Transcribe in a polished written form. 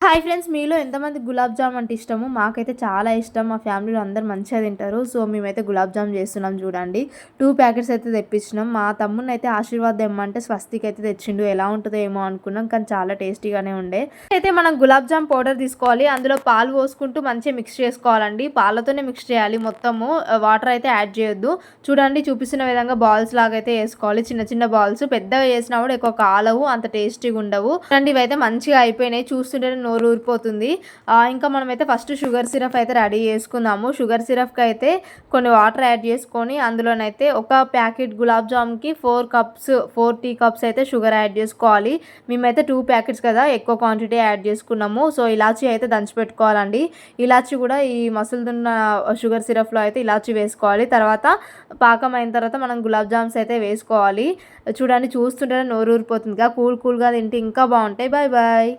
Hi friends, మీలో ఎంతమంది గులాబ్ జామ్ అంటే ఇష్టము? మాకైతే చాలా ఇష్టం. మా ఫ్యామిలీలో అందరూ మంచిగా తింటారు. సో మేమైతే గులాబ్ జామ్ చేస్తున్నాం చూడండి. 2 ప్యాకెట్స్ అయితే తెప్పించినాం. మా తమ్ముడిని అయితే ఆశీర్వాద్ తెమ్మంటే స్వస్తిక్ అయితే తెచ్చిండు. ఎలా ఉంటుందో ఏమో అనుకున్నాం, కానీ చాలా టేస్టీగానే ఉండే. అయితే మనం గులాబ్ జామ్ పౌడర్ తీసుకోవాలి. అందులో పాలు పోసుకుంటూ మంచిగా మిక్స్ చేసుకోవాలండి. పాలతోనే మిక్స్ చేయాలి మొత్తము, వాటర్ అయితే యాడ్ చేయొద్దు. చూడండి, చూపిస్తున్న విధంగా బాల్స్ లాగా అయితే వేసుకోవాలి. చిన్న చిన్న బాల్స్, పెద్దగా చేసినా కూడా ఎక్కువ కాలవు, అంత టేస్టీగా ఉండవు. చూడండి, ఇవైతే మంచిగా అయిపోయినాయి. చూస్తుంటే నోరు ఊరిపోతుంది. ఇంకా మనమైతే ఫస్ట్ షుగర్ సిరప్ అయితే రెడీ చేసుకుందాము. షుగర్ సిరప్కి అయితే కొన్ని వాటర్ యాడ్ చేసుకొని అందులోనైతే ఒక ప్యాకెట్ గులాబ్ జామ్కి 4 టీ కప్స్ అయితే షుగర్ యాడ్ చేసుకోవాలి. మేమైతే 2 ప్యాకెట్స్ కదా, ఎక్కువ క్వాంటిటీ యాడ్ చేసుకున్నాము. సో ఇలాచీ అయితే దంచి పెట్టుకోవాలండి. ఇలాచీ కూడా ఈ మసులుతున్న షుగర్ సిరప్లో అయితే ఇలాచీ వేసుకోవాలి. తర్వాత పాకం అయిన తర్వాత మనం గులాబ్ జామ్స్ అయితే వేసుకోవాలి. చూడండి, చూస్తుంటే నోరు ఊరిపోతుందిగా. కూల్గా తింటే ఇంకా బాగుంటాయి. Bye bye.